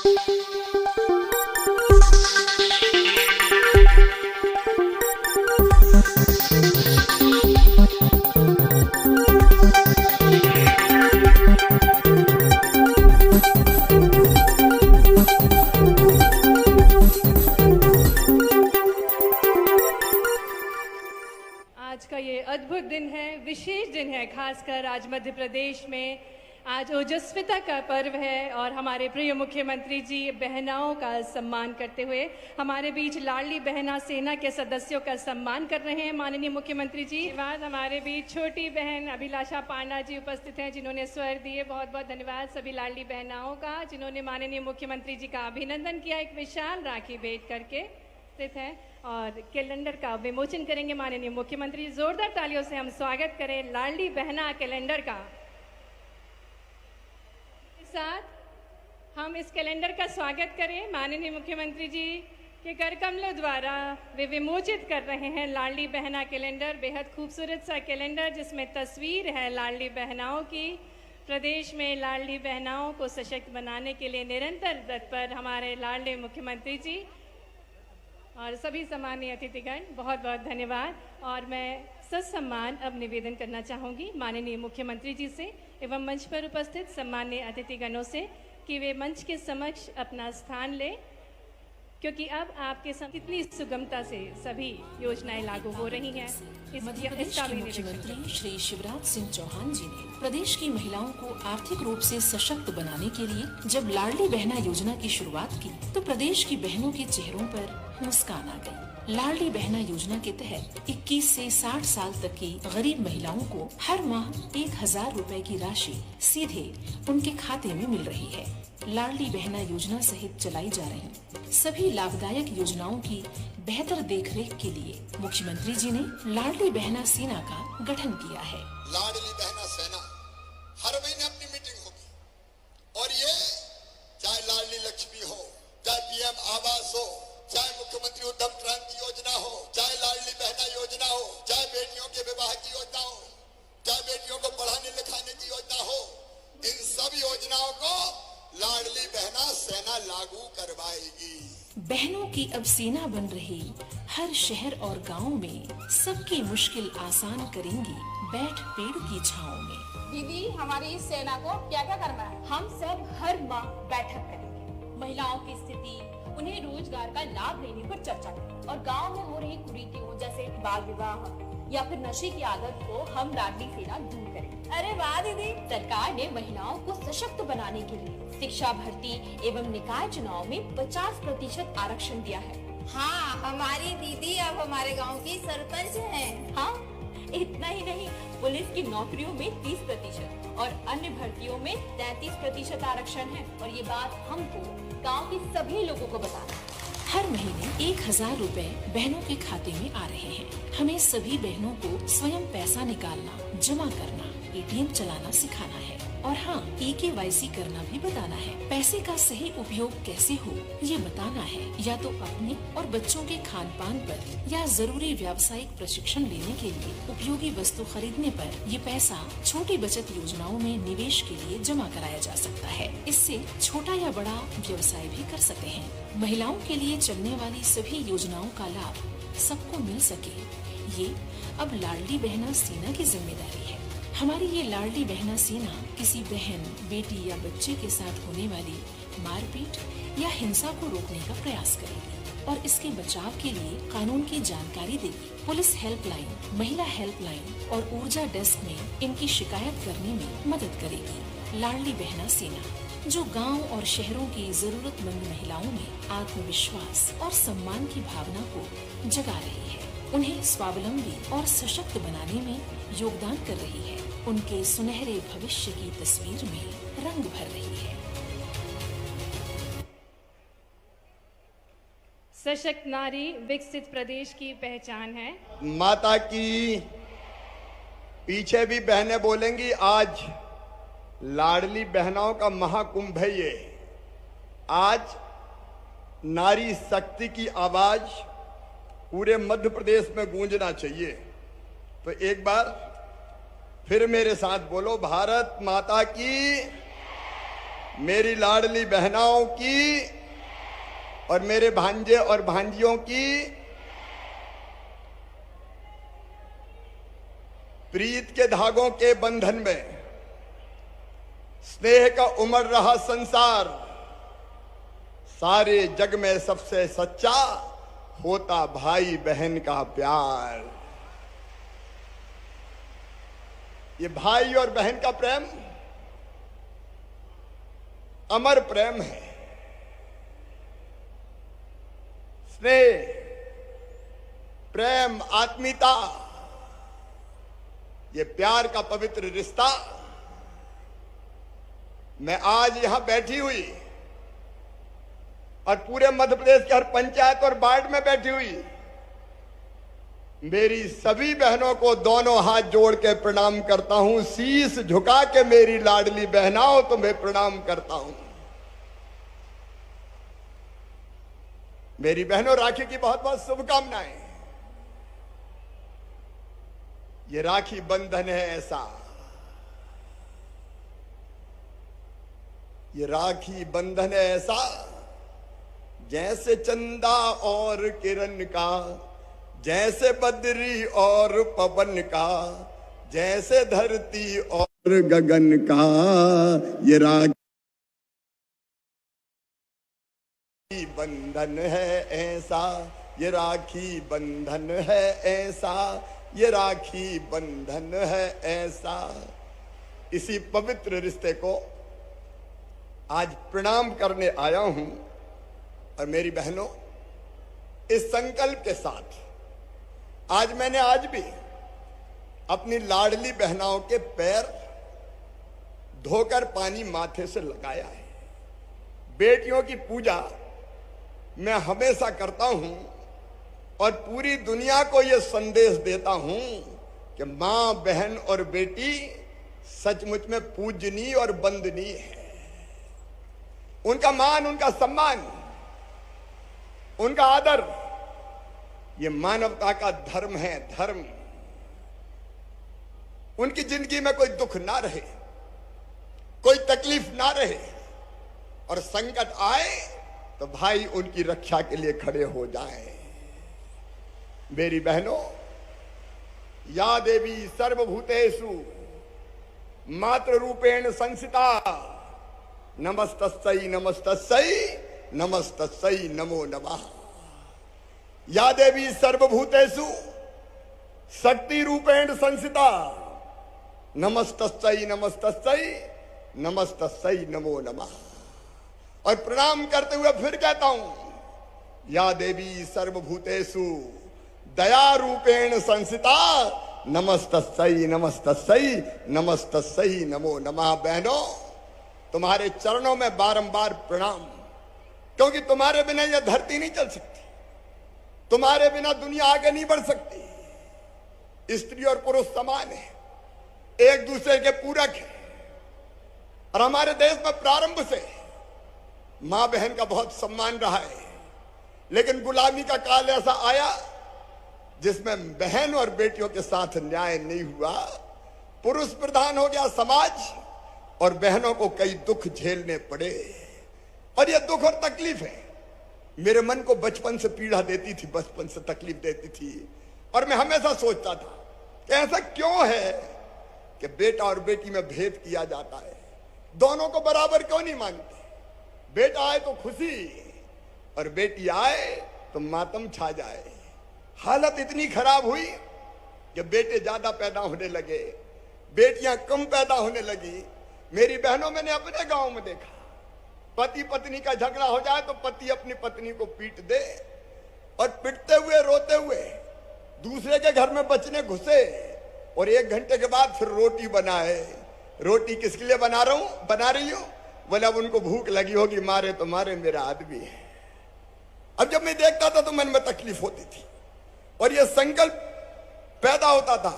आज का ये अद्भुत दिन है, विशेष दिन है। खासकर आज मध्य प्रदेश में आज ओजस्विता का पर्व है और हमारे प्रिय मुख्यमंत्री जी बहनाओं का सम्मान करते हुए हमारे बीच लाडली बहना सेना के सदस्यों का सम्मान कर रहे हैं माननीय मुख्यमंत्री जी। बाद हमारे बीच छोटी बहन अभिलाषा पांडा जी उपस्थित हैं जिन्होंने स्वर दिए। बहुत बहुत धन्यवाद सभी लाडली बहनाओं का जिन्होंने माननीय मुख्यमंत्री जी का अभिनंदन किया। एक विशाल राखी भेंट करके स्थित है और कैलेंडर का विमोचन करेंगे माननीय मुख्यमंत्री। जोरदार तालियों से हम स्वागत करें लाडली बहना कैलेंडर का। साथ हम इस कैलेंडर का स्वागत करें माननीय मुख्यमंत्री जी के कर कमलों द्वारा वे विमोचित कर रहे हैं लाडली बहना कैलेंडर। बेहद खूबसूरत सा कैलेंडर जिसमें तस्वीर है लाडली बहनाओं की। प्रदेश में लाडली बहनाओं को सशक्त बनाने के लिए निरंतर तत्पर हमारे लाडले मुख्यमंत्री जी और सभी सम्मानीय अतिथिगण, बहुत बहुत धन्यवाद। और मैं ससम्मान अब निवेदन करना चाहूँगी माननीय मुख्यमंत्री जी से एवं मंच पर उपस्थित सम्मानीय अतिथिगणों से कि वे मंच के समक्ष अपना स्थान लें, क्योंकि अब आपके कितनी सुगमता से सभी योजनाएं लागू हो रही हैं। मध्य प्रदेश के मुख्यमंत्री श्री शिवराज सिंह चौहान जी ने प्रदेश की महिलाओं को आर्थिक रूप से सशक्त बनाने के लिए जब लाडली बहना योजना की शुरुआत की तो प्रदेश की बहनों के चेहरों पर मुस्कान आ गई। लाडली बहना योजना के तहत 21 से 60 साल तक की गरीब महिलाओं को हर माह 1000 रुपए की राशि सीधे उनके खाते में मिल रही है। लाडली बहना योजना सहित चलाई जा रही सभी लाभदायक योजनाओं की बेहतर देखरेख के लिए मुख्यमंत्री जी ने लाडली बहना सेना का गठन किया है। लाडली बहना सेना हर महीने अपनी मीटिंग होगी और ये चाहे लाडली लक्ष्मी हो, चाहे पीएम आवास हो, चाहे मुख्यमंत्री उद्यम क्रांति योजना हो, चाहे लाडली बहना योजना हो, चाहे बेटियों के विवाह की योजना हो, चाहे बेटियों को पढ़ाने लिखाने की योजना हो, इन सब योजनाओं को लाडली बहना सेना लागू करवाएगी। बहनों की अब सेना बन रही हर शहर और गांव में सबकी मुश्किल आसान करेंगी बैठ पेड़ की छांव में। दीदी, हमारी इस सेना को क्या क्या करना है? हम सब हर माह बैठक करेंगे, महिलाओं की स्थिति, उन्हें रोजगार का लाभ लेने पर चर्चा करें और गांव में हो रही कुरीतियों जैसे बाल विवाह या फिर नशे की आदत को हम लाडली सेना दूर करेंगे। अरे वाह दीदी, सरकार ने महिलाओं को सशक्त बनाने के लिए शिक्षा भर्ती एवं निकाय चुनाव में 50% आरक्षण दिया है। हाँ, हमारी दीदी अब हमारे गांव की सरपंच हैं। हाँ, इतना ही नहीं, पुलिस की नौकरियों में 30% और अन्य भर्तियों में 33% आरक्षण है। और ये बात हमको गांव के सभी लोगों को बताना है। हर महीने 1000 रुपए बहनों के खाते में आ रहे हैं। हमें सभी बहनों को स्वयं पैसा निकालना, जमा करना, एटीएम चलाना सिखाना है और हाँ, KYC करना भी बताना है। पैसे का सही उपयोग कैसे हो ये बताना है, या तो अपने और बच्चों के खान पान पर या जरूरी व्यावसायिक प्रशिक्षण लेने के लिए उपयोगी वस्तु खरीदने पर ये पैसा छोटी बचत योजनाओं में निवेश के लिए जमा कराया जा सकता है। इससे छोटा या बड़ा व्यवसाय भी कर सकते हैं। महिलाओं के लिए चलने वाली सभी योजनाओं का लाभ सबको मिल सके, ये अब लाडली बहना सेना की जिम्मेदारी है। हमारी ये लाडली बहना सेना किसी बहन, बेटी या बच्चे के साथ होने वाली मारपीट या हिंसा को रोकने का प्रयास करेगी और इसके बचाव के लिए कानून की जानकारी देगी। पुलिस हेल्पलाइन, महिला हेल्पलाइन और ऊर्जा डेस्क में इनकी शिकायत करने में मदद करेगी। लाडली बहना सेना जो गांव और शहरों की जरूरतमंद महिलाओं में आत्मविश्वास और सम्मान की भावना को जगा रही है, उन्हें स्वावलंबी और सशक्त बनाने में योगदान कर रही है, उनके सुनहरे भविष्य की तस्वीर में रंग भर रही है। सशक्त नारी विकसित प्रदेश की पहचान है। माता की पीछे भी बहनें बोलेंगी। आज लाडली बहनाओं का महाकुंभ है ये। आज नारी शक्ति की आवाज पूरे मध्य प्रदेश में गूंजना चाहिए। तो एक बार फिर मेरे साथ बोलो, भारत माता की, मेरी लाडली बहनाओं की और मेरे भांजे और भांजियों की प्रीत के धागों के बंधन में स्नेह का उमड़ रहा संसार, सारे जग में सबसे सच्चा होता भाई बहन का प्यार। ये भाई और बहन का प्रेम अमर प्रेम है। स्नेह, प्रेम, आत्मीयता, ये प्यार का पवित्र रिश्ता। मैं आज यहां बैठी हुई और पूरे मध्य प्रदेश के हर पंचायत और वार्ड में बैठी हुई मेरी सभी बहनों को दोनों हाथ जोड़ के प्रणाम करता हूं। शीश झुका के मेरी लाडली बहनाओं तुम्हें प्रणाम करता हूं। मेरी बहनों, राखी की बहुत बहुत शुभकामनाएं। ये राखी बंधन है ऐसा, ये राखी बंधन है ऐसा जैसे चंदा और किरण का, जैसे बदरी और पवन का, जैसे धरती और गगन का। ये राखी बंधन है ऐसा, ये राखी बंधन है ऐसा, ये राखी बंधन है ऐसा। इसी पवित्र रिश्ते को आज प्रणाम करने आया हूं। और मेरी बहनों, इस संकल्प के साथ आज भी अपनी लाडली बहनाओं के पैर धोकर पानी माथे से लगाया है। बेटियों की पूजा मैं हमेशा करता हूं और पूरी दुनिया को यह संदेश देता हूं कि मां, बहन और बेटी सचमुच में पूजनीय और वंदनीय है। उनका मान, उनका सम्मान, उनका आदर, ये मानवता का धर्म है। धर्म, उनकी जिंदगी में कोई दुख ना रहे, कोई तकलीफ ना रहे, और संकट आए तो भाई उनकी रक्षा के लिए खड़े हो जाएं। मेरी बहनों, या देवी सर्वभूतेषु मातृ रूपेण संस्थिता, नमस्तस्यै नमस्तस्यै नमस्तस्यै नमो नमः। या देवी सर्वभूतेषु शक्ति रूपेण संस्थिता, नमस्तस्यै नमस्तस्यै नमस्तस्यै नमो नमः। और प्रणाम करते हुए फिर कहता हूं, या देवी सर्वभूतेषु दया रूपेण संस्थिता, नमस्तस्यै नमस्तस्यै नमस्तस्यै नमो नमः। बहनों, तुम्हारे चरणों में बारंबार प्रणाम, क्योंकि तुम्हारे बिना यह धरती नहीं चल सकती, तुम्हारे बिना दुनिया आगे नहीं बढ़ सकती। स्त्री और पुरुष समान है, एक दूसरे के पूरक है। और हमारे देश में प्रारंभ से मां बहन का बहुत सम्मान रहा है, लेकिन गुलामी का काल ऐसा आया जिसमें बहन और बेटियों के साथ न्याय नहीं हुआ। पुरुष प्रधान हो गया समाज और बहनों को कई दुख झेलने पड़े। और यह दुख और तकलीफ है मेरे मन को बचपन से पीड़ा देती थी, बचपन से तकलीफ देती थी। और मैं हमेशा सोचता था कि ऐसा क्यों है कि बेटा और बेटी में भेद किया जाता है, दोनों को बराबर क्यों नहीं मानते। बेटा आए तो खुशी और बेटी आए तो मातम छा जाए। हालत इतनी खराब हुई कि बेटे ज्यादा पैदा होने लगे, बेटियां कम पैदा होने लगी। मेरी बहनों, मैंने अपने गांव में देखा, पति पत्नी का झगड़ा हो जाए तो पति अपनी पत्नी को पीट दे और पिटते हुए रोते हुए दूसरे के घर में बचने घुसे और 1 घंटे के बाद फिर रोटी बनाए। रोटी किसके लिए बना रही हूं? बोले अब उनको भूख लगी होगी, मारे तो मारे, मेरा आदमी है। अब जब मैं देखता था तो मन में तकलीफ होती थी और यह संकल्प पैदा होता था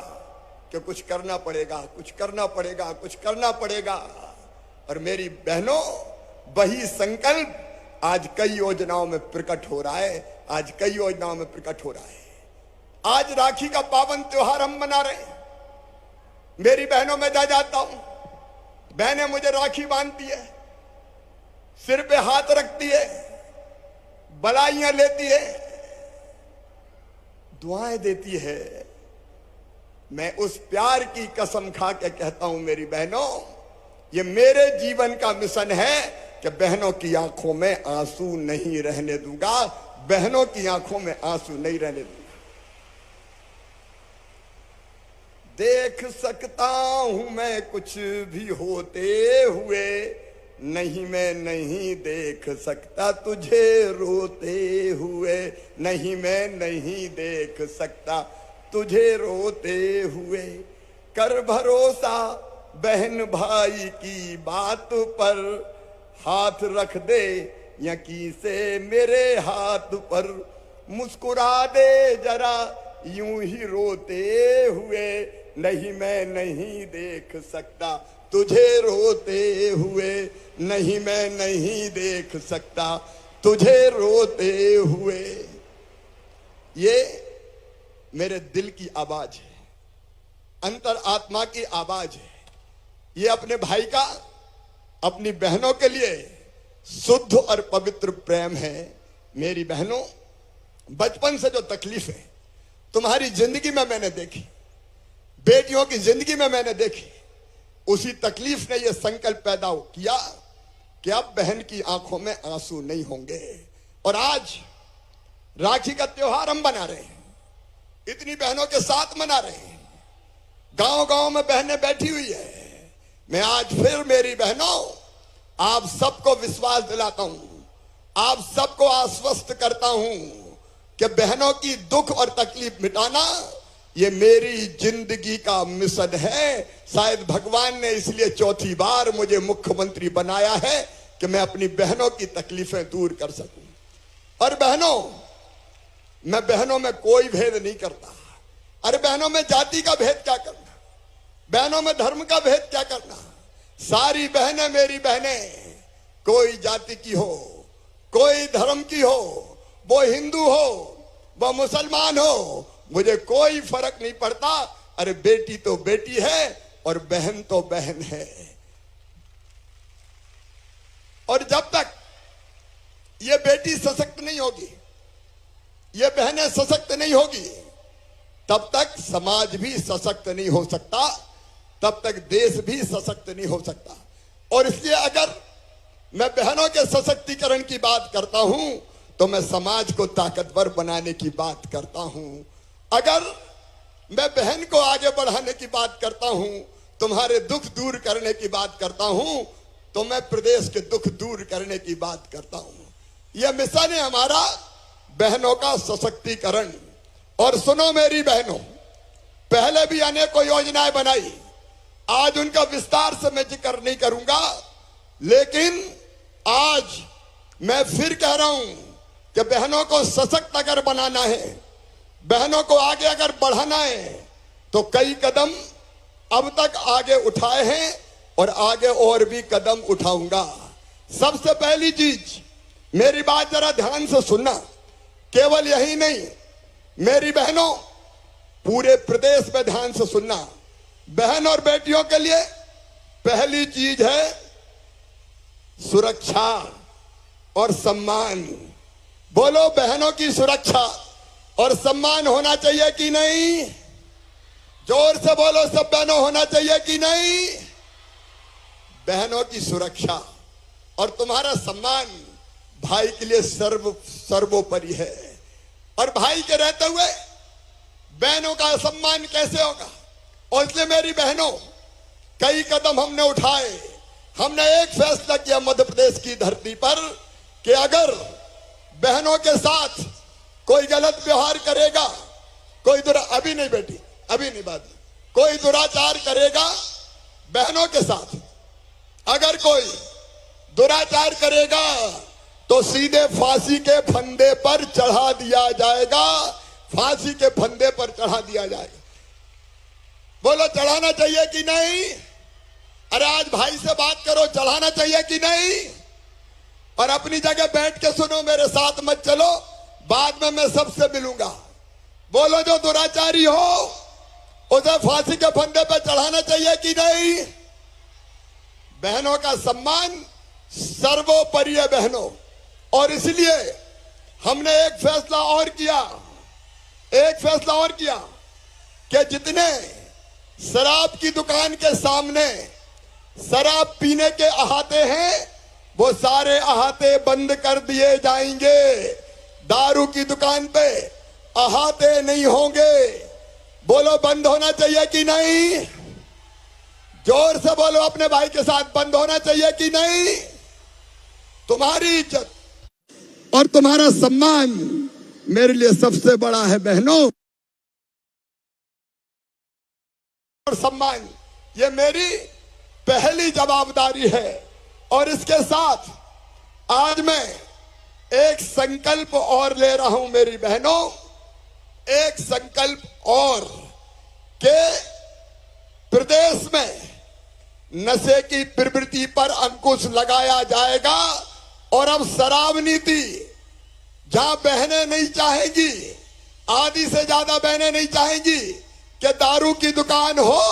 कि कुछ करना पड़ेगा, कुछ करना पड़ेगा, कुछ करना पड़ेगा। और मेरी बहनों, वही संकल्प आज कई योजनाओं में प्रकट हो रहा है, आज कई योजनाओं में प्रकट हो रहा है। आज राखी का पावन त्योहार हम मना रहे हैं। मेरी बहनों, मैं जाता हूं, बहनें मुझे राखी बांधती है, सिर पे हाथ रखती है, बलाइयां लेती है, दुआएं देती है। मैं उस प्यार की कसम खा के कहता हूं मेरी बहनों, ये मेरे जीवन का मिशन है कि बहनों की आंखों में आंसू नहीं रहने दूंगा, बहनों की आंखों में आंसू नहीं रहने दूंगा। देख सकता हूं मैं कुछ भी होते हुए, नहीं मैं नहीं देख सकता तुझे रोते हुए, नहीं मैं नहीं देख सकता तुझे रोते हुए। कर भरोसा बहन भाई की बात पर, हाथ रख दे यकी से मेरे हाथ पर, मुस्कुरा दे जरा यूं ही रोते हुए, नहीं मैं नहीं देख सकता तुझे रोते हुए, नहीं मैं नहीं देख सकता तुझे रोते हुए। ये मेरे दिल की आवाज है, अंतर आत्मा की आवाज है। ये अपने भाई का अपनी बहनों के लिए शुद्ध और पवित्र प्रेम है। मेरी बहनों, बचपन से जो तकलीफ है तुम्हारी जिंदगी में मैंने देखी, बेटियों की जिंदगी में मैंने देखी, उसी तकलीफ ने यह संकल्प पैदा किया कि अब बहन की आंखों में आंसू नहीं होंगे। और आज राखी का त्योहार हम मना रहे हैं, इतनी बहनों के साथ मना रहे हैं, गांव गांव में बहनें बैठी हुई है। मैं आज फिर मेरी बहनों आप सबको विश्वास दिलाता हूं, आप सबको आश्वस्त करता हूं कि बहनों की दुख और तकलीफ मिटाना ये मेरी जिंदगी का मिशन है। शायद भगवान ने इसलिए चौथी बार मुझे मुख्यमंत्री बनाया है कि मैं अपनी बहनों की तकलीफें दूर कर सकूं। और बहनों, मैं बहनों में कोई भेद नहीं करता। अरे बहनों में जाति का भेद क्या करना, बहनों में धर्म का भेद क्या करना। सारी बहनें मेरी बहनें, कोई जाति की हो, कोई धर्म की हो, वो हिंदू हो, वो मुसलमान हो, मुझे कोई फर्क नहीं पड़ता। अरे बेटी तो बेटी है और बहन तो बहन है। और जब तक ये बेटी सशक्त नहीं होगी, ये बहनें सशक्त नहीं होगी, तब तक समाज भी सशक्त नहीं हो सकता, तब तक देश भी सशक्त नहीं हो सकता। और इसलिए अगर मैं बहनों के सशक्तिकरण की बात करता हूं तो मैं समाज को ताकतवर बनाने की बात करता हूं। अगर मैं बहन को आगे बढ़ाने की बात करता हूं, तुम्हारे दुख दूर करने की बात करता हूं, तो मैं प्रदेश के दुख दूर करने की बात करता हूं। यह मिशन है हमारा, बहनों का सशक्तिकरण। और सुनो मेरी बहनों, पहले भी अनेकों योजनाएं बनाई, आज उनका विस्तार से मैं जिक्र नहीं करूंगा, लेकिन आज मैं फिर कह रहा हूं कि बहनों को सशक्त अगर बनाना है, बहनों को आगे अगर बढ़ाना है, तो कई कदम अब तक आगे उठाए हैं और आगे और भी कदम उठाऊंगा। सबसे पहली चीज, मेरी बात जरा ध्यान से सुनना, केवल यही नहीं मेरी बहनों, पूरे प्रदेश में ध्यान से सुनना। बहन और बेटियों के लिए पहली चीज है सुरक्षा और सम्मान। बोलो, बहनों की सुरक्षा और सम्मान होना चाहिए कि नहीं? जोर से बोलो सब बहनों, होना चाहिए कि नहीं? बहनों की सुरक्षा और तुम्हारा सम्मान भाई के लिए सर्वोपरि है। और भाई के रहते हुए बहनों का सम्मान कैसे होगा? और इसलिए मेरी बहनों, कई कदम हमने उठाए। हमने एक फैसला किया मध्य प्रदेश की धरती पर कि अगर बहनों के साथ कोई गलत व्यवहार करेगा, कोई अभी नहीं बेटी, अभी नहीं बात, कोई दुराचार करेगा बहनों के साथ, अगर कोई दुराचार करेगा तो सीधे फांसी के फंदे पर चढ़ा दिया जाएगा, फांसी के फंदे पर चढ़ा दिया जाएगा। बोलो, चढ़ाना चाहिए कि नहीं? अरे आज भाई से बात करो, चढ़ाना चाहिए कि नहीं? और अपनी जगह बैठ के सुनो, मेरे साथ मत चलो, बाद में मैं सबसे मिलूंगा। बोलो, जो दुराचारी हो उसे फांसी के फंदे पर चढ़ाना चाहिए कि नहीं? बहनों का सम्मान सर्वोपरि है बहनों। और इसलिए हमने एक फैसला और किया कि जितने शराब की दुकान के सामने शराब पीने के अहाते हैं वो सारे अहाते बंद कर दिए जाएंगे। दारू की दुकान पे अहाते नहीं होंगे। बोलो बंद होना चाहिए कि नहीं? जोर से बोलो अपने भाई के साथ, बंद होना चाहिए कि नहीं? तुम्हारी इज्जत और तुम्हारा सम्मान मेरे लिए सबसे बड़ा है बहनों। और सम्मान ये मेरी पहली जवाबदारी है। और इसके साथ आज मैं एक संकल्प और ले रहा हूं मेरी बहनों, एक संकल्प और के प्रदेश में नशे की प्रवृत्ति पर अंकुश लगाया जाएगा। और अब शराब नीति जहां बहनें नहीं चाहेंगी, आधी से ज्यादा बहनें नहीं चाहेंगी कि दारू की दुकान हो,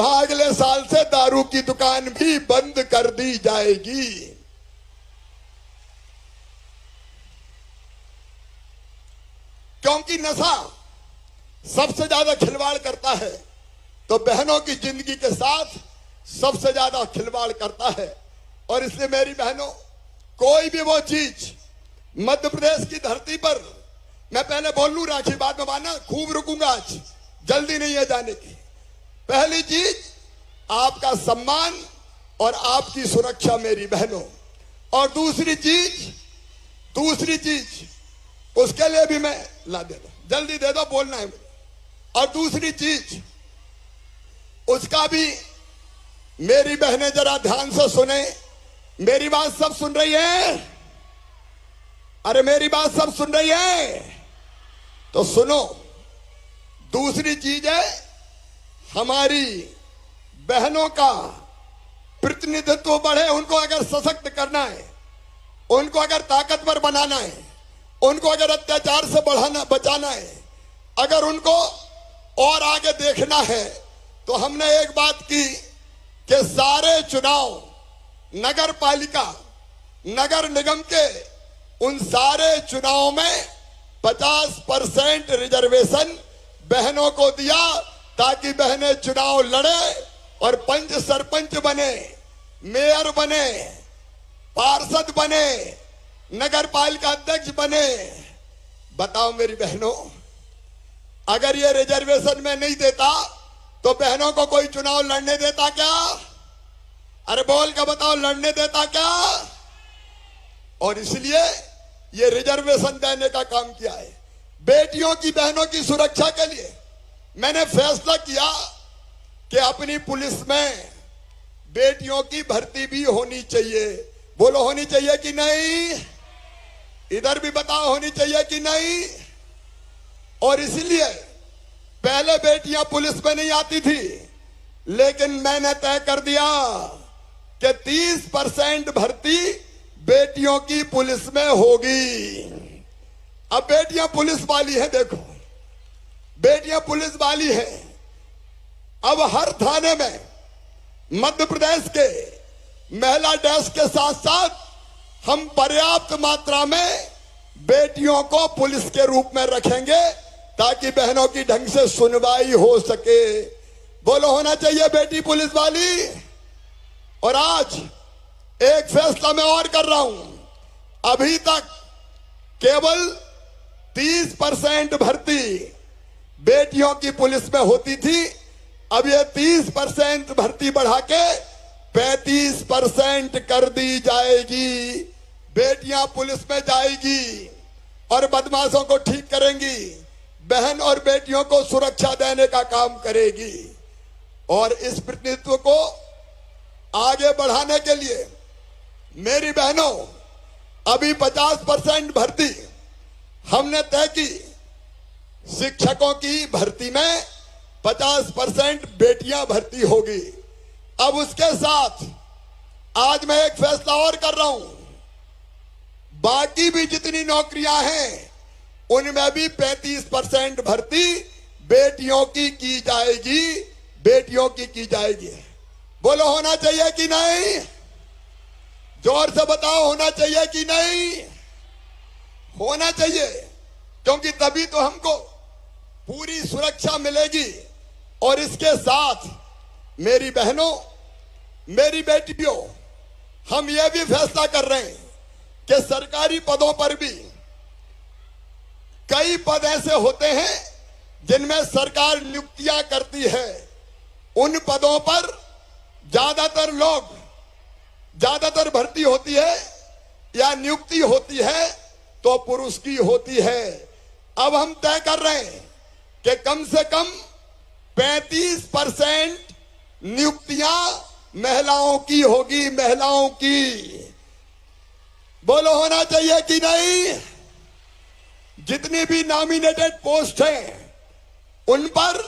वहां अगले साल से दारू की दुकान भी बंद कर दी जाएगी। क्योंकि नशा सबसे ज्यादा खिलवाड़ करता है, तो बहनों की जिंदगी के साथ सबसे ज्यादा खिलवाड़ करता है। और इसलिए मेरी बहनों, कोई भी वो चीज मध्य प्रदेश की धरती पर, मैं पहले बोल लूं राखी, बाद में माना, खूब रुकूंगा, आज जल्दी नहीं है जाने की। पहली चीज आपका सम्मान और आपकी सुरक्षा मेरी बहनों। और दूसरी चीज उसके लिए भी मैं ला दे दो, जल्दी दे दो, बोलना है मुझे। और दूसरी चीज उसका भी मेरी बहनें जरा ध्यान से सुने। मेरी बात सब सुन रही है? अरे मेरी बात सब सुन रही है? तो सुनो, दूसरी चीज है हमारी बहनों का प्रतिनिधित्व बढ़े। उनको अगर सशक्त करना है, उनको अगर ताकतवर बनाना है, उनको अगर अत्याचार से बचाना है, अगर उनको और आगे देखना है, तो हमने एक बात की कि सारे चुनाव, नगर पालिका, नगर निगम के उन सारे चुनाव में 50% रिजर्वेशन बहनों को दिया, ताकि बहनें चुनाव लड़े और पंच सरपंच बने, मेयर बने, पार्षद बने, नगर पालिका अध्यक्ष बने। बताओ मेरी बहनों, अगर ये रिजर्वेशन में नहीं देता तो बहनों को कोई चुनाव लड़ने देता क्या? अरे बोल के बताओ, लड़ने देता क्या? और इसलिए ये रिजर्वेशन देने का काम किया है। बेटियों की, बहनों की सुरक्षा के लिए मैंने फैसला किया कि अपनी पुलिस में बेटियों की भर्ती भी होनी चाहिए। बोलो होनी चाहिए कि नहीं? इधर भी बताओ, होनी चाहिए कि नहीं? और इसलिए पहले बेटियां पुलिस में नहीं आती थी, लेकिन मैंने तय कर दिया कि 30% भर्ती बेटियों की पुलिस में होगी। अब बेटियां पुलिस वाली हैं, देखो बेटियां पुलिस वाली हैं। अब हर थाने में मध्य प्रदेश के महिला डेस्क के साथ साथ हम पर्याप्त मात्रा में बेटियों को पुलिस के रूप में रखेंगे, ताकि बहनों की ढंग से सुनवाई हो सके। बोलो होना चाहिए बेटी पुलिस वाली। और आज एक फैसला मैं और कर रहा हूं। अभी तक केवल 30% भर्ती बेटियों की पुलिस में होती थी। अब ये 30% भर्ती बढ़ा के 35% कर दी जाएगी। बेटियां पुलिस में जाएगी और बदमाशों को ठीक करेंगी, बहन और बेटियों को सुरक्षा देने का काम करेगी। और इस प्रतिनिधित्व को आगे बढ़ाने के लिए मेरी बहनों, अभी 50% भर्ती हमने तय की। शिक्षकों की भर्ती में 50% बेटियां भर्ती होगी। अब उसके साथ आज मैं एक फैसला और कर रहा हूं, बाकी भी जितनी नौकरियां हैं उनमें भी 35% भर्ती बेटियों की जाएगी। बेटियों की जाएगी। बोलो होना चाहिए कि नहीं? जोर से बताओ, होना चाहिए कि नहीं? होना चाहिए, क्योंकि तभी तो हमको पूरी सुरक्षा मिलेगी। और इसके साथ मेरी बहनों, मेरी बेटियों, हम यह भी फैसला कर रहे हैं कि सरकारी पदों पर भी कई पद ऐसे होते हैं जिनमें सरकार नियुक्तियां करती है। उन पदों पर ज्यादातर भर्ती होती है या नियुक्ति होती है तो पुरुष की होती है। अब हम तय कर रहे हैं कि कम से कम 35% नियुक्तियां महिलाओं की होगी, महिलाओं की। बोलो, होना चाहिए कि नहीं? जितनी भी नॉमिनेटेड पोस्ट हैं उन पर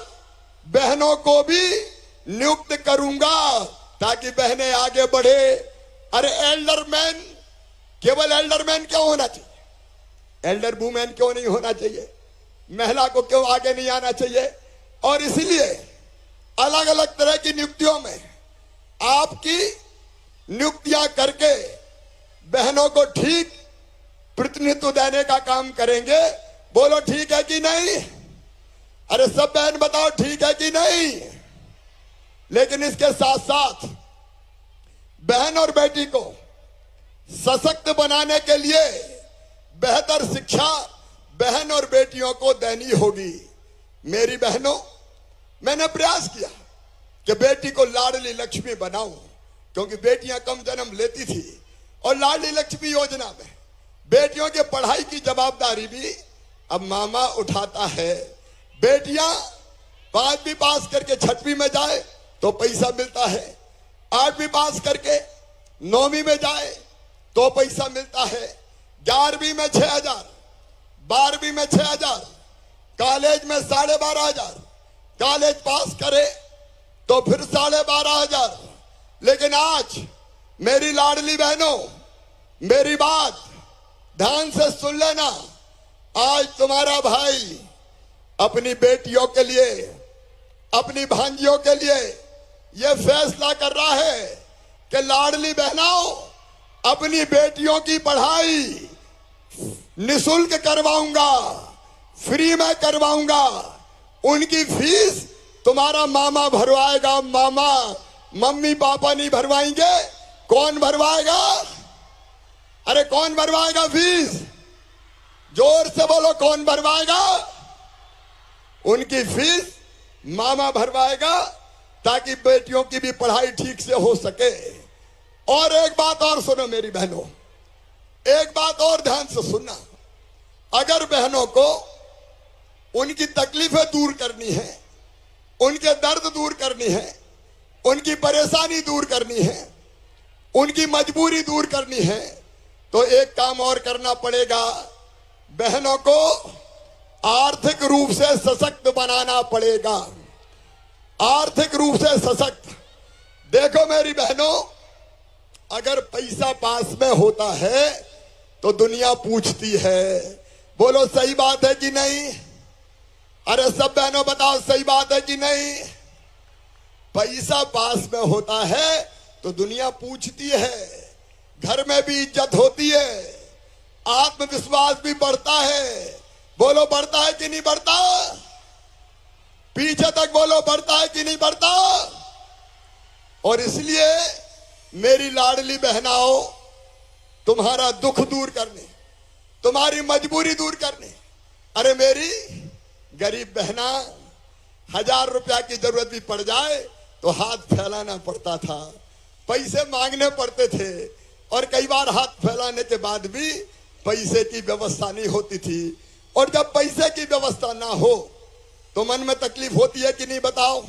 बहनों को भी नियुक्त करूंगा ताकि बहनें आगे बढ़े। अरे एल्डरमैन, केवल एल्डरमैन क्यों होना चाहिए? एल्डर वुमेन क्यों नहीं होना चाहिए? महिला को क्यों आगे नहीं आना चाहिए? और इसलिए अलग अलग तरह की नियुक्तियों में आपकी नियुक्तियां करके बहनों को ठीक प्रतिनिधित्व देने का काम करेंगे। बोलो, ठीक है कि नहीं? अरे सब बहन बताओ, ठीक है कि नहीं? लेकिन इसके साथ साथ बहन और बेटी को सशक्त बनाने के लिए बेहतर शिक्षा बहन और बेटियों को देनी होगी। मेरी बहनों, मैंने प्रयास किया कि बेटी को लाडली लक्ष्मी बनाऊं, क्योंकि बेटियां कम जन्म लेती थी और लाडली लक्ष्मी योजना में बेटियों के पढ़ाई की जवाबदारी भी अब मामा उठाता है। बेटियां 5वीं पास करके 6वीं में जाए तो पैसा मिलता है, 8वीं पास करके 9वीं में जाए तो पैसा मिलता है, 11वीं में 6,000, 12वीं में 6,000, कॉलेज में 12,500, कॉलेज पास करे तो फिर 12,500। लेकिन आज मेरी लाडली बहनों, मेरी बात ध्यान से सुन लेना। आज तुम्हारा भाई अपनी बेटियों के लिए, अपनी भांजियों के लिए यह फैसला कर रहा है कि लाडली बहनों, अपनी बेटियों की पढ़ाई निशुल्क करवाऊंगा, फ्री में करवाऊंगा। उनकी फीस तुम्हारा मामा भरवाएगा। मामा, मम्मी पापा नहीं भरवाएंगे। कौन भरवाएगा? अरे कौन भरवाएगा फीस? जोर से बोलो, कौन भरवाएगा? उनकी फीस मामा भरवाएगा ताकि बेटियों की भी पढ़ाई ठीक से हो सके। और एक बात और सुनो मेरी बहनों, एक बात और ध्यान से सुनना। अगर बहनों को उनकी तकलीफें दूर करनी है, उनके दर्द दूर करनी है, उनकी परेशानी दूर करनी है, उनकी मजबूरी दूर करनी है, तो एक काम और करना पड़ेगा। बहनों को आर्थिक रूप से सशक्त बनाना पड़ेगा। आर्थिक रूप से सशक्त। देखो मेरी बहनों, अगर पैसा पास में होता है तो दुनिया पूछती है। बोलो, सही बात है कि नहीं? अरे सब बहनों बताओ, सही बात है कि नहीं? पैसा पास में होता है तो दुनिया पूछती है, घर में भी इज्जत होती है, आत्मविश्वास भी बढ़ता है। बोलो, बढ़ता है कि नहीं बढ़ता? पीछे तक बोलो, बढ़ता है कि नहीं बढ़ता? और इसलिए मेरी लाडली बहनाओं, तुम्हारा दुख दूर करने, तुम्हारी मजबूरी दूर करने, अरे मेरी गरीब बहना, 1000 रुपया की जरूरत भी पड़ जाए तो हाथ फैलाना पड़ता था, पैसे मांगने पड़ते थे, और कई बार हाथ फैलाने के बाद भी पैसे की व्यवस्था नहीं होती थी। और जब पैसे की व्यवस्था ना हो तो मन में तकलीफ होती है कि नहीं बताओ?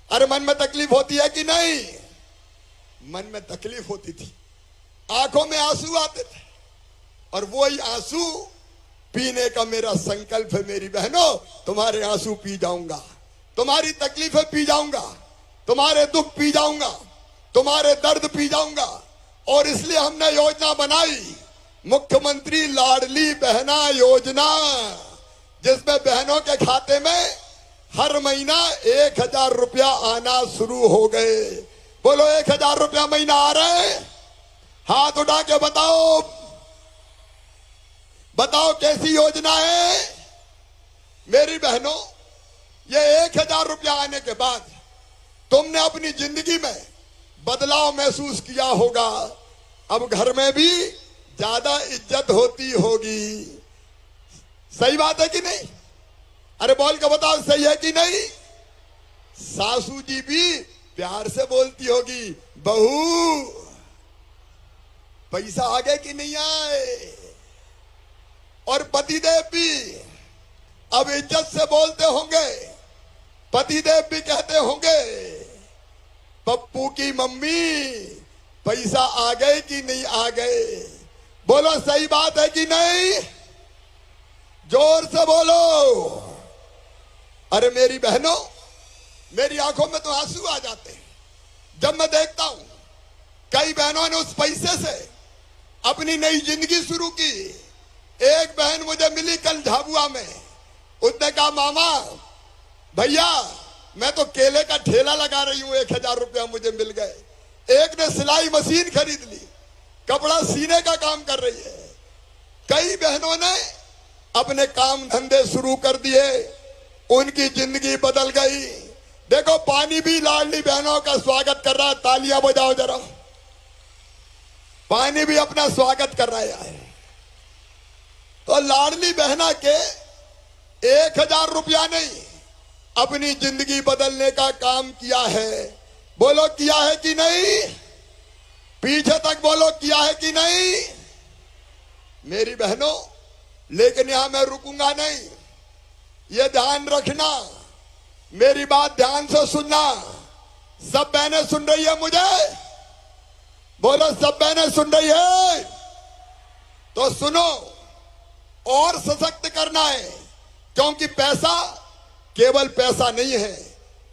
अरे मन में तकलीफ होती है कि नहीं? मन में तकलीफ होती थी, आंखों में आंसू आते थे, और वही आंसू पीने का मेरा संकल्प है। मेरी बहनों, तुम्हारे आंसू पी जाऊंगा, तुम्हारी तकलीफें पी जाऊंगा, तुम्हारे दुख पी जाऊंगा, तुम्हारे दर्द पी जाऊंगा। और इसलिए हमने योजना बनाई, मुख्यमंत्री लाडली बहना योजना, जिसमें बहनों के खाते में हर महीना 1000 रुपया आना शुरू हो गए। बोलो, 1000 रुपया महीना आ रहे हैं? हाथ उठा के बताओ, बताओ कैसी योजना है मेरी बहनों। ये 1000 रुपया आने के बाद तुमने अपनी जिंदगी में बदलाव महसूस किया होगा। अब घर में भी ज्यादा इज्जत होती होगी। सही बात है कि नहीं? अरे बोल के बताओ, सही है कि नहीं? सासू जी भी प्यार से बोलती होगी, बहू पैसा आगे कि नहीं आए। और पतिदेव भी अब इज्जत से बोलते होंगे। पतिदेव भी कहते होंगे, पप्पू की मम्मी पैसा आ गए कि नहीं आ गए। बोलो सही बात है कि नहीं? जोर से बोलो। अरे मेरी बहनों, मेरी आंखों में तो आंसू आ जाते हैं जब मैं देखता हूं कई बहनों ने उस पैसे से अपनी नई जिंदगी शुरू की। एक बहन मुझे मिली कल झाबुआ में, उसने कहा मामा भैया मैं तो केले का ठेला लगा रही हूं, 1000 रुपया मुझे मिल गए। एक ने सिलाई मशीन खरीद ली, कपड़ा सीने का काम कर रही है। कई बहनों ने अपने काम धंधे शुरू कर दिए, उनकी जिंदगी बदल गई। देखो पानी भी लाडली बहनों का स्वागत कर रहा है, तालियां बजाओ जरा। पानी भी अपना स्वागत कर रहा है। तो लाडली बहना के 1000 रुपया नहीं, अपनी जिंदगी बदलने का काम किया है। बोलो किया है कि नहीं? पीछे तक बोलो किया है कि नहीं? मेरी बहनों, लेकिन यहां मैं रुकूंगा नहीं। ये ध्यान रखना, मेरी बात ध्यान से सुनना। सब बहनें सुन रही है मुझे? बोलो सब बहनें सुन रही है? तो सुनो, और सशक्त करना है, क्योंकि पैसा केवल पैसा नहीं है,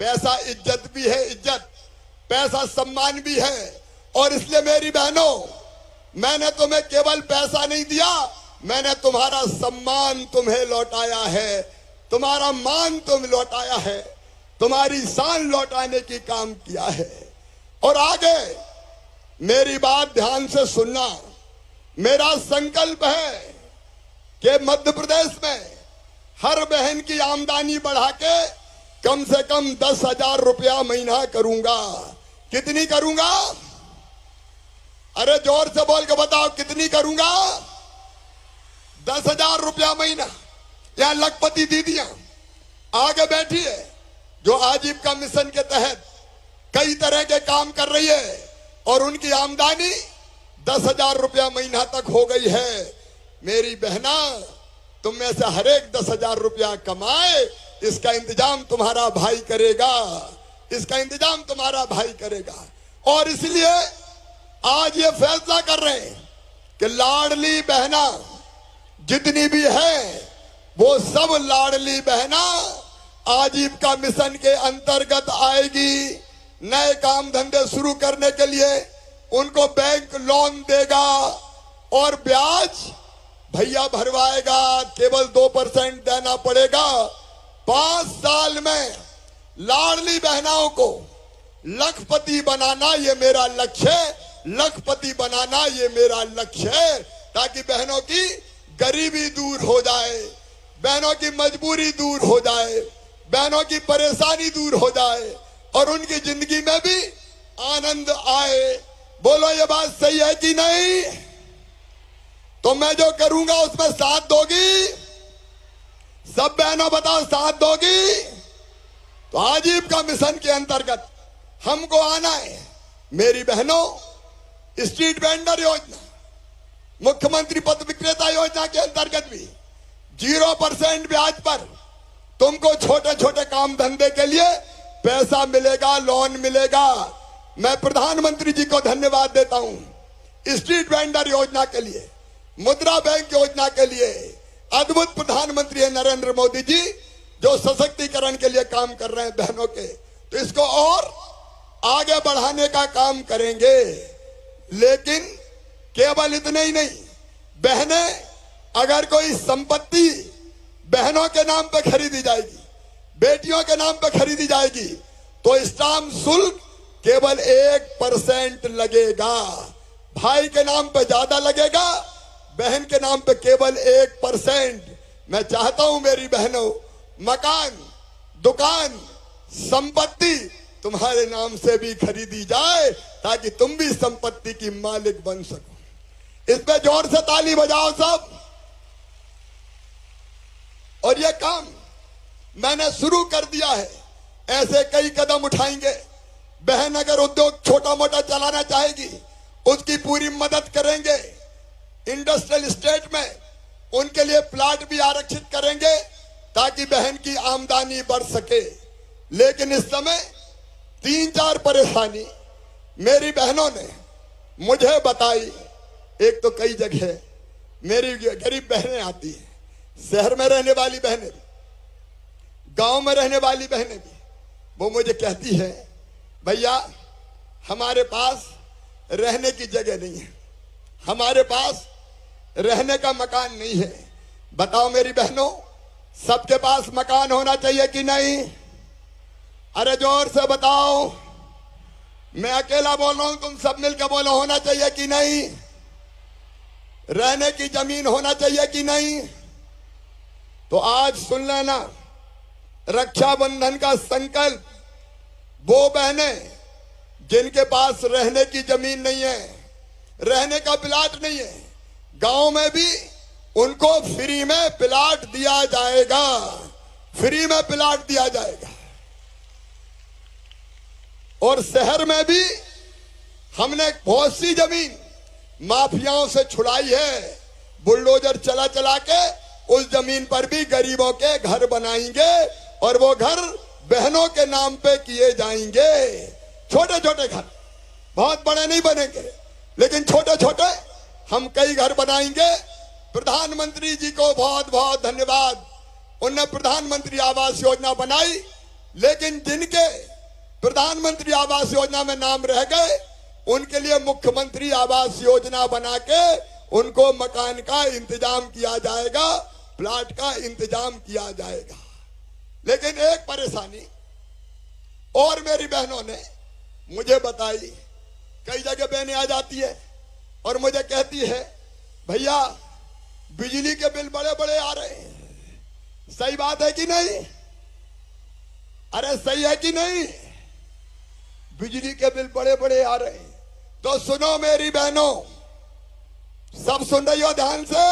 पैसा इज्जत भी है, इज्जत, पैसा सम्मान भी है। और इसलिए मेरी बहनों, मैंने तुम्हें केवल पैसा नहीं दिया, मैंने तुम्हारा सम्मान तुम्हें लौटाया है, तुम्हारा मान तुम लौटाया है, तुम्हारी शान लौटाने की काम किया है। और आगे मेरी बात ध्यान से सुनना। मेरा संकल्प है कि मध्य प्रदेश में हर बहन की आमदनी बढ़ा के कम से कम 10,000 रुपया महीना करूंगा। कितनी करूंगा? अरे जोर से बोल के बताओ, कितनी करूंगा? 10,000 रुपया महीना। यहां लखपति दीदियां आगे बैठी है, जो आजीविका मिशन के तहत कई तरह के काम कर रही है, और उनकी आमदनी 10,000 रुपया महीना तक हो गई है। मेरी बहना, तुम में से हर एक 10,000 रुपया कमाए, इसका इंतजाम तुम्हारा भाई करेगा, इसका इंतजाम तुम्हारा भाई करेगा। और इसलिए आज ये फैसला कर रहे हैं कि लाडली बहना जितनी भी है, वो सब लाडली बहना आजीविका मिशन के अंतर्गत आएगी। नए काम धंधे शुरू करने के लिए उनको बैंक लोन देगा, और ब्याज भैया भरवाएगा, केवल 2% देना पड़ेगा। 5 साल में लाडली बहनाओं को लखपति बनाना ये मेरा लक्ष्य है, लखपति बनाना ये मेरा लक्ष्य है, ताकि बहनों की गरीबी दूर हो जाए, बहनों की मजबूरी दूर हो जाए, बहनों की परेशानी दूर हो जाए, और उनकी जिंदगी में भी आनंद आए। बोलो ये बात सही है कि नहीं? तो मैं जो करूंगा उसमें साथ दोगी? सब बहनों बताओ, साथ दोगी? तो आजीविका मिशन के अंतर्गत हमको आना है। मेरी बहनों, स्ट्रीट वेंडर योजना, मुख्यमंत्री पथ विक्रेता योजना के अंतर्गत भी 0% ब्याज पर तुमको छोटे छोटे काम धंधे के लिए पैसा मिलेगा, लोन मिलेगा। मैं प्रधानमंत्री जी को धन्यवाद देता हूं स्ट्रीट वेंडर योजना के लिए, मुद्रा बैंक योजना के लिए। अद्भुत प्रधानमंत्री है नरेंद्र मोदी जी, जो सशक्तिकरण के लिए काम कर रहे हैं बहनों के। तो इसको और आगे बढ़ाने का काम करेंगे। लेकिन केवल इतने ही नहीं, बहनें अगर कोई संपत्ति बहनों के नाम पर खरीदी जाएगी, बेटियों के नाम पर खरीदी जाएगी, तो स्टाम्प शुल्क केवल 1% लगेगा। भाई के नाम पे ज्यादा लगेगा, बहन के नाम पे केवल 1%। मैं चाहता हूं मेरी बहनों, मकान, दुकान, संपत्ति तुम्हारे नाम से भी खरीदी जाए ताकि तुम भी संपत्ति की मालिक बन सको। इस पे जोर से ताली बजाओ सब। और यह काम मैंने शुरू कर दिया है, ऐसे कई कदम उठाएंगे। बहन अगर उद्योग छोटा मोटा चलाना चाहेगी, उसकी पूरी मदद करेंगे। इंडस्ट्रियल स्टेट में उनके लिए प्लाट भी आरक्षित करेंगे ताकि बहन की आमदनी बढ़ सके। लेकिन इस समय 3-4 परेशानी मेरी बहनों ने मुझे बताई। एक तो कई जगह मेरी गरीब बहनें आती हैं, शहर में रहने वाली बहनें भी, गांव में रहने वाली बहनें भी, वो मुझे कहती है भैया हमारे पास रहने की जगह नहीं है, हमारे पास रहने का मकान नहीं है। बताओ मेरी बहनों, सबके पास मकान होना चाहिए कि नहीं? अरे जोर से बताओ। मैं अकेला बोल रहा हूं, तुम सब मिलकर बोलो, होना चाहिए कि नहीं? रहने की जमीन होना चाहिए कि नहीं? तो आज सुन लेना, रक्षाबंधन का संकल्प, वो बहनें जिनके पास रहने की जमीन नहीं है, रहने का प्लाट नहीं है, गांव में भी उनको फ्री में प्लाट दिया जाएगा, फ्री में प्लाट दिया जाएगा। और शहर में भी हमने बहुत सी जमीन माफियाओं से छुड़ाई है। बुलडोजर चला चला के उस जमीन पर भी गरीबों के घर बनाएंगे और वो घर बहनों के नाम पे किए जाएंगे। छोटे छोटे घर, बहुत बड़े नहीं बनेंगे, लेकिन छोटे छोटे हम कई घर बनाएंगे। प्रधानमंत्री जी को बहुत बहुत धन्यवाद, उन्होंने प्रधानमंत्री आवास योजना बनाई, लेकिन जिनके प्रधानमंत्री आवास योजना में नाम रह गए उनके लिए मुख्यमंत्री आवास योजना बना के उनको मकान का इंतजाम किया जाएगा, प्लाट का इंतजाम किया जाएगा। लेकिन एक परेशानी और मेरी बहनों ने मुझे बताई। कई जगह बहनें आ जाती है और मुझे कहती है भैया बिजली के बिल बड़े बड़े आ रहे हैं। सही बात है कि नहीं? अरे सही है कि नहीं? बिजली के बिल बड़े बड़े आ रहे हैं। तो सुनो मेरी बहनों, सब सुन रही हो ध्यान से?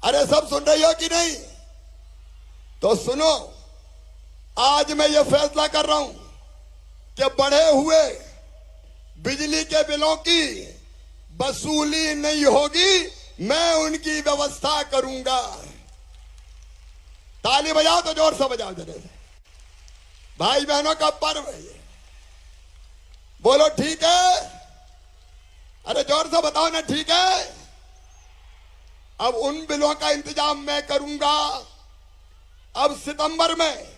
अरे सब सुन रही हो कि नहीं? तो सुनो, आज मैं ये फैसला कर रहा हूं कि बढ़े हुए बिजली के बिलों की वसूली नहीं होगी, मैं उनकी व्यवस्था करूंगा। ताली बजाओ तो जोर से बजाओ जरा। भाई बहनों का पर्व है ये, बोलो ठीक है? अरे जोर से बताओ ना, ठीक है? अब उन बिलों का इंतजाम मैं करूंगा। अब सितंबर में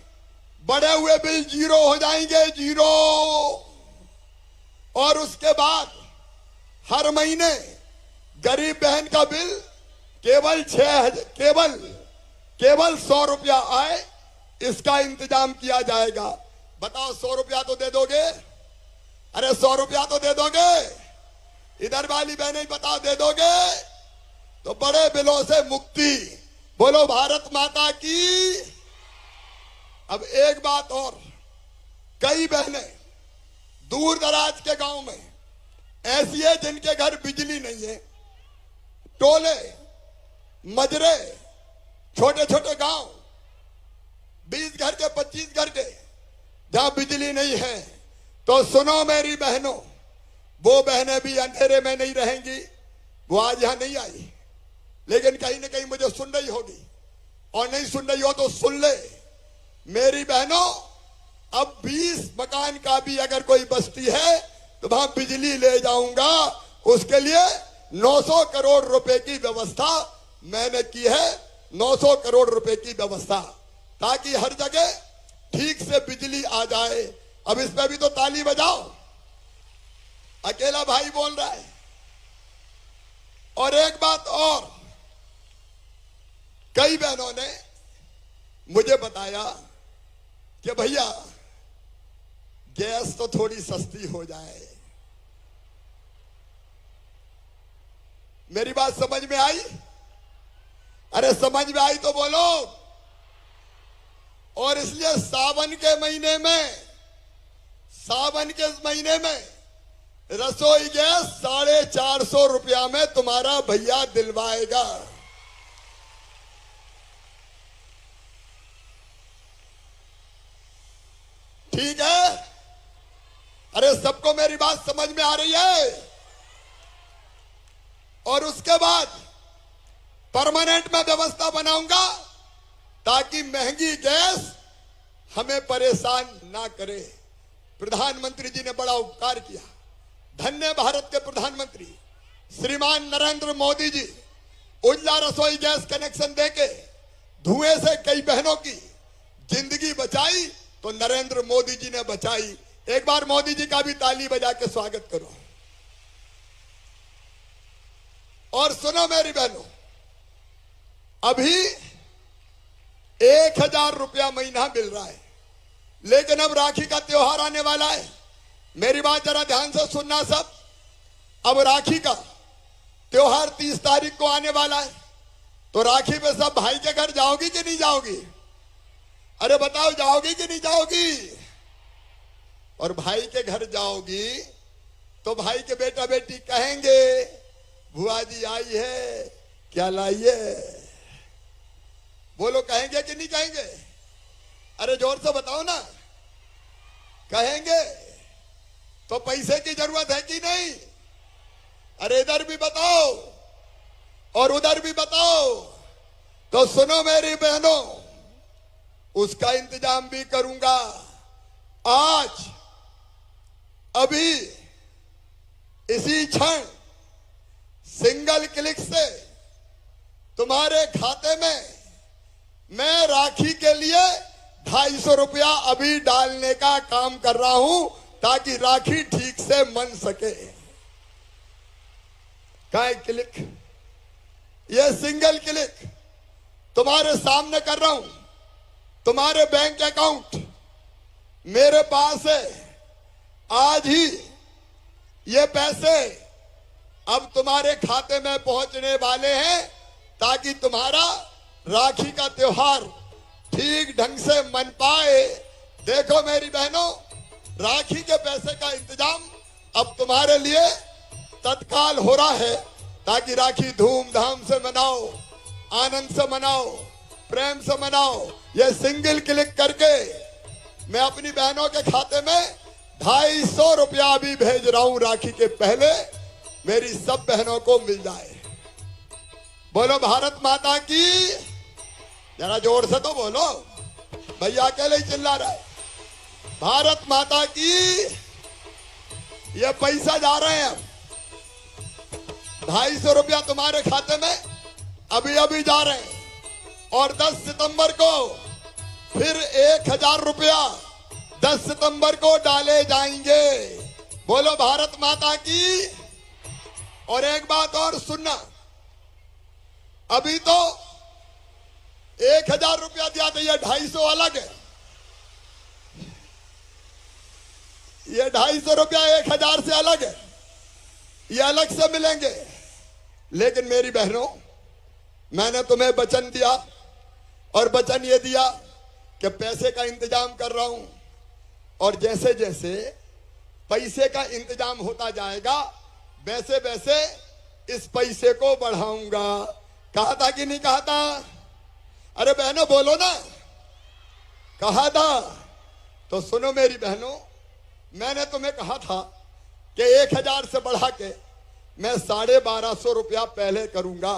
बढ़े हुए बिल 0 हो जाएंगे, 0। और उसके बाद हर महीने गरीब बहन का बिल केवल 100 रुपया आए, इसका इंतजाम किया जाएगा। बताओ 100 रुपया तो दे दोगे? अरे 100 रुपया तो दे दोगे? इधर वाली बहनें बताओ, दे दोगे? तो बड़े बिलों से मुक्ति। बोलो भारत माता की। अब एक बात और, कई बहनें दूर दराज के गांव में ऐसी है जिनके घर बिजली नहीं है। टोले, मजरे, छोटे छोटे गांव, 20 घर के, 25 घर के, जहां बिजली नहीं है। तो सुनो मेरी बहनों, वो बहनें भी अंधेरे में नहीं रहेंगी। वो आज यहां नहीं आई, लेकिन कहीं ना कहीं मुझे सुन रही होगी, और नहीं सुन रही हो तो सुन ले। मेरी बहनों, अब 20 मकान का भी अगर कोई बस्ती है तो वहां बिजली ले जाऊंगा। उसके लिए 900 करोड़ रुपए की व्यवस्था मैंने की है, 900 करोड़ रुपए की व्यवस्था, ताकि हर जगह ठीक से बिजली आ जाए। अब इस पे भी तो ताली बजाओ। अकेला भाई बोल रहा है। और एक बात और, कई बहनों ने मुझे बताया कि भैया गैस तो थोड़ी सस्ती हो जाए। मेरी बात समझ में आई? अरे समझ में आई तो बोलो। और इसलिए सावन के महीने में रसोई गैस 450 रुपया में तुम्हारा भैया दिलवाएगा। ठीक है? अरे सबको मेरी बात समझ में आ रही है? और उसके बाद परमानेंट में व्यवस्था बनाऊंगा ताकि महंगी गैस हमें परेशान ना करे। प्रधानमंत्री जी ने बड़ा उपकार किया। धन्य भारत के प्रधानमंत्री श्रीमान नरेंद्र मोदी जी उज्ज्वला रसोई गैस कनेक्शन देके धुएं से कई बहनों की जिंदगी बचाई, तो नरेंद्र मोदी जी ने बचाई। एक बार मोदी जी का भी ताली बजा के स्वागत करो। और सुनो मेरी बहनों, अभी 1000 रुपया महीना मिल रहा है, लेकिन अब राखी का त्योहार आने वाला है। मेरी बात जरा ध्यान से सुनना सब। अब राखी का त्योहार 30 तारीख को आने वाला है, तो राखी पे सब भाई के घर जाओगी कि नहीं जाओगी? अरे बताओ, जाओगी कि नहीं जाओगी? और भाई के घर जाओगी तो भाई के बेटा बेटी कहेंगे बुआ जी आई है, क्या लाई है? बोलो, कहेंगे कि नहीं कहेंगे? अरे जोर से बताओ ना। कहेंगे। तो पैसे की जरूरत है कि नहीं? अरे इधर भी बताओ और उधर भी बताओ। तो सुनो मेरी बहनों, उसका इंतजाम भी करूंगा। आज अभी इसी क्षण सिंगल क्लिक से तुम्हारे खाते में मैं राखी के लिए 250 रुपया अभी डालने का काम कर रहा हूं, ताकि राखी ठीक से बन सके। काय क्लिक, ये सिंगल क्लिक तुम्हारे सामने कर रहा हूं। तुम्हारे बैंक अकाउंट मेरे पास है। आज ही ये पैसे अब तुम्हारे खाते में पहुंचने वाले हैं, ताकि तुम्हारा राखी का त्योहार ठीक ढंग से मन पाए। देखो मेरी बहनों, राखी के पैसे का इंतजाम अब तुम्हारे लिए तत्काल हो रहा है, ताकि राखी धूमधाम से मनाओ, आनंद से मनाओ, प्रेम से मनाओ। ये सिंगल क्लिक करके मैं अपनी बहनों के खाते में 250 रुपया अभी भेज रहा हूं, राखी के पहले मेरी सब बहनों को मिल जाए। बोलो भारत माता की। जरा जोर से तो बोलो, भैया अकेले ही चिल्ला रहा है। भारत माता की। ये पैसा जा रहे हैं अब 250 रुपया तुम्हारे खाते में अभी अभी जा रहे हैं, और 10 सितंबर को फिर 1000 रुपया 10 सितंबर को डाले जाएंगे। बोलो भारत माता की। और एक बात और सुनना, अभी तो 1000 रुपया दिया था, ये 250 अलग है। ये 250 रुपया 1000 से अलग है, ये अलग से मिलेंगे। लेकिन मेरी बहनों, मैंने तुम्हें वचन दिया, और वचन ये दिया कि पैसे का इंतजाम कर रहा हूं, और जैसे जैसे पैसे का इंतजाम होता जाएगा वैसे वैसे इस पैसे को बढ़ाऊंगा। कहा था कि नहीं कहा था? अरे बहनों बोलो ना, कहा था। तो सुनो मेरी बहनों, मैंने तुम्हें कहा था कि 1000 से बढ़ा के मैं 1250 रुपया पहले करूंगा।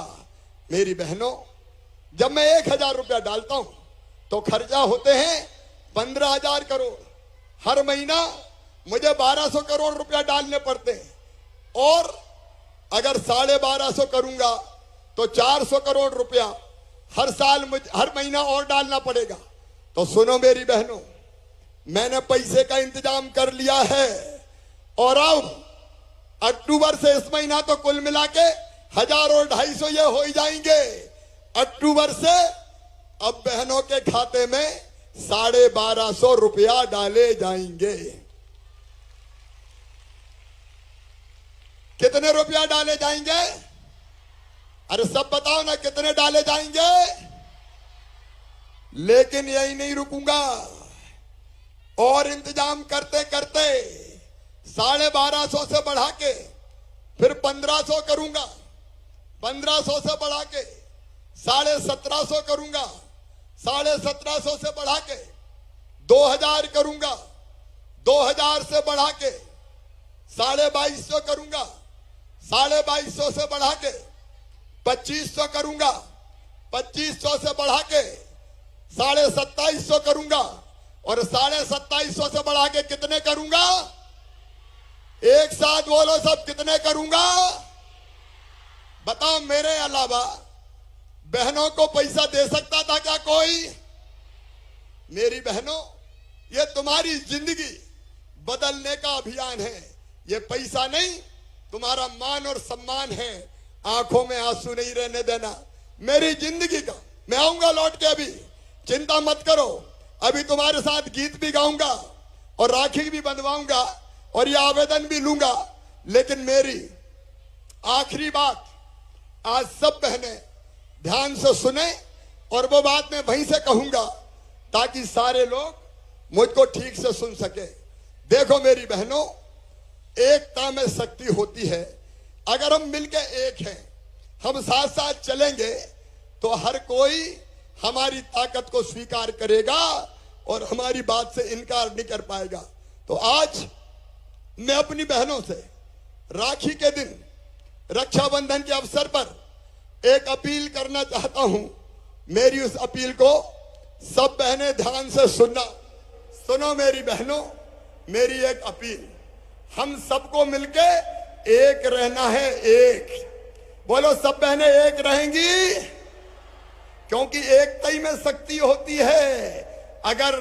मेरी बहनों, जब मैं 1000 रुपया डालता हूं तो खर्चा होते हैं 15,000 करोड़। हर महीना मुझे 1200 करोड़ रुपया डालने पड़ते हैं, और अगर 1250 करूंगा तो 400 करोड़ रुपया हर साल हर महीना और डालना पड़ेगा। तो सुनो मेरी बहनों, मैंने पैसे का इंतजाम कर लिया है, और अब अक्टूबर से इस महीना तो कुल मिला के 1000 और 250 ये हो ही जाएंगे। अक्टूबर से अब बहनों के खाते में 1250 रुपया डाले जाएंगे। कितने रुपया डाले जाएंगे? अरे सब बताओ ना कितने डाले जाएंगे। लेकिन यही नहीं रुकूंगा, और इंतजाम करते करते 1250 से बढ़ा के फिर 1500 करूंगा, 1500 से बढ़ा के 1750 करूंगा, 1750 से बढ़ा के 2000 करूंगा, 2000 से बढ़ा के 2250 करूंगा, 2250 से बढ़ा के 2500 करूंगा, 2500 से बढ़ा के 2750 करूंगा, और 2750 से बढ़ा के कितने करूंगा? एक साथ बोलो सब, कितने करूंगा? बताओ, मेरे अलावा बहनों को पैसा दे सकता था क्या कोई? मेरी बहनों, ये तुम्हारी जिंदगी बदलने का अभियान है। ये पैसा नहीं, तुम्हारा मान और सम्मान है। आंखों में आंसू नहीं रहने देना मेरी जिंदगी का। मैं आऊंगा लौट के, अभी चिंता मत करो। अभी तुम्हारे साथ गीत भी गाऊंगा और राखी भी बंधवाऊंगा और ये आवेदन भी लूंगा। लेकिन मेरी आखिरी बात आज सब बहनें ध्यान से सुने, और वो बात मैं वहीं से कहूंगा ताकि सारे लोग मुझको ठीक से सुन सके। देखो मेरी बहनों, एकता में शक्ति होती है। अगर हम मिलके एक हैं, हम साथ साथ चलेंगे, तो हर कोई हमारी ताकत को स्वीकार करेगा और हमारी बात से इनकार नहीं कर पाएगा। तो आज मैं अपनी बहनों से राखी के दिन, रक्षाबंधन के अवसर पर एक अपील करना चाहता हूं। मेरी उस अपील को सब बहनें ध्यान से सुनना। सुनो मेरी बहनों, मेरी एक अपील, हम सबको मिलके एक रहना है। एक बोलो, सब बहनें एक रहेंगी, क्योंकि एकता ही में शक्ति होती है। अगर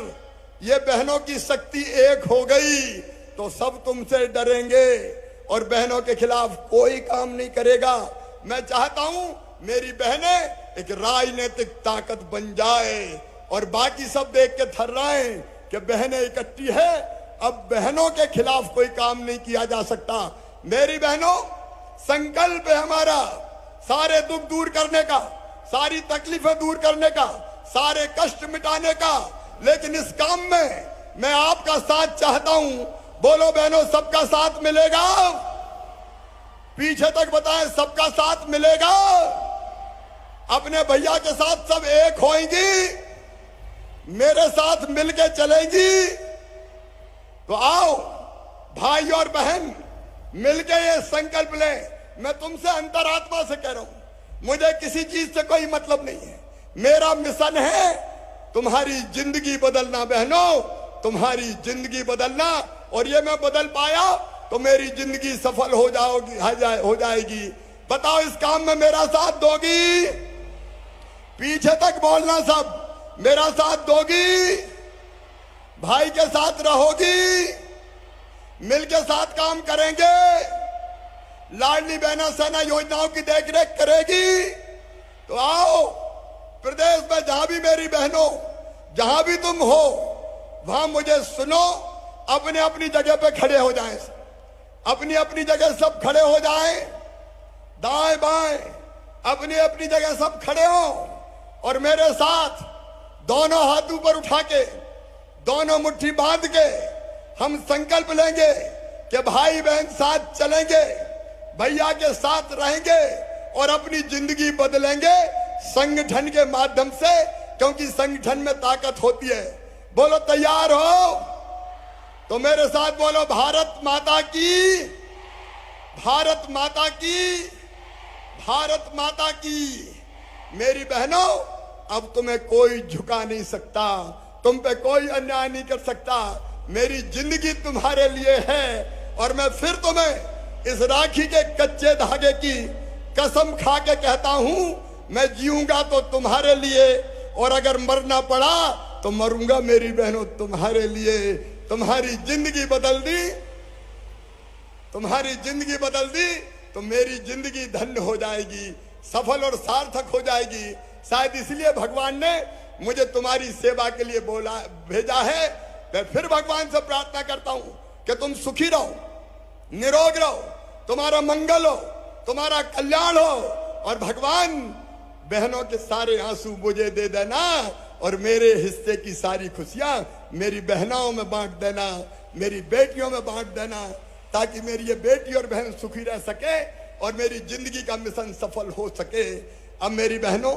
ये बहनों की शक्ति एक हो गई तो सब तुमसे डरेंगे और बहनों के खिलाफ कोई काम नहीं करेगा। मैं चाहता हूं मेरी बहनें एक राजनीतिक ताकत बन जाए और बाकी सब देख के थर्राएं कि बहनें इकट्ठी है, अब बहनों के खिलाफ कोई काम नहीं किया जा सकता। मेरी बहनों, संकल्प है हमारा सारे दुख दूर करने का, सारी तकलीफें दूर करने का, सारे कष्ट मिटाने का। लेकिन इस काम में मैं आपका साथ चाहता हूं। बोलो बहनों, सबका साथ मिलेगा? पीछे तक बताएं, सबका साथ मिलेगा? अपने भैया के साथ सब एक होंगी, मेरे साथ मिलके चलेंगी? तो आओ भाई और बहन, मिलके ये संकल्प ले। मैं तुमसे अंतरात्मा से कह रहा हूं, मुझे किसी चीज से कोई मतलब नहीं है। मेरा मिशन है तुम्हारी जिंदगी बदलना। बहनों, तुम्हारी जिंदगी बदलना, और ये मैं बदल पाया तो मेरी जिंदगी सफल हो जाएगी। बताओ, इस काम में मेरा साथ दोगी? पीछे तक बोलना सब, मेरा साथ दोगी? भाई के साथ रहोगी? मिलके साथ काम करेंगे? लाडली बहना सेना योजनाओं की देखरेख करेगी? तो आओ, प्रदेश में जहां भी मेरी बहनों, जहां भी तुम हो, वहां मुझे सुनो। अपने अपनी जगह पे खड़े हो जाएं, अपनी अपनी जगह सब खड़े हो जाएं, दाएं बाएं अपनी अपनी जगह सब खड़े हो, और मेरे साथ दोनों हाथ ऊपर उठा के, दोनों मुट्ठी बांध के हम संकल्प लेंगे कि भाई बहन साथ चलेंगे, भैया के साथ रहेंगे और अपनी जिंदगी बदलेंगे संगठन के माध्यम से, क्योंकि संगठन में ताकत होती है। बोलो, तैयार हो? तो मेरे साथ बोलो, भारत माता की, भारत माता की, भारत माता की। मेरी बहनों, अब तुम्हें कोई झुका नहीं सकता, तुम पे कोई अन्याय नहीं कर सकता। मेरी जिंदगी तुम्हारे लिए है, और मैं फिर तुम्हें इस राखी के कच्चे धागे की कसम खा के कहता हूं, मैं जीऊंगा तो तुम्हारे लिए, और अगर मरना पड़ा तो मरूंगा मेरी बहनों तुम्हारे लिए। तुम्हारी जिंदगी बदल दी, तुम्हारी जिंदगी बदल दी तो मेरी जिंदगी धन्य हो जाएगी, सफल और सार्थक हो जाएगी। शायद इसलिए भगवान ने मुझे तुम्हारी सेवा के लिए भेजा है। मैं फिर भगवान से प्रार्थना करता हूं कि तुम सुखी रहो, निरोग रहो, तुम्हारा मंगल हो, तुम्हारा कल्याण हो, और भगवान बहनों के सारे आंसू मुझे दे देना और मेरे हिस्से की सारी खुशियां मेरी बहनों में बांट देना, मेरी बेटियों में बांट देना, ताकि मेरी ये बेटी और बहन सुखी रह सके और मेरी जिंदगी का मिशन सफल हो सके। अब मेरी बहनों,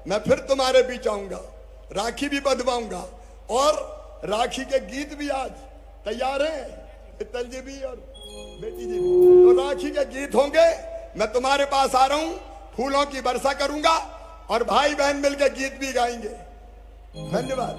मैं फिर तुम्हारे बीच आऊंगा, राखी भी बंधवाऊंगा और राखी के गीत भी आज तैयार हैं, पित्तल जी भी और बेटी जी भी। तो राखी के गीत होंगे, मैं तुम्हारे पास आ रहा हूं, फूलों की वर्षा करूंगा और भाई बहन मिलकर गीत भी गाएंगे। धन्यवाद।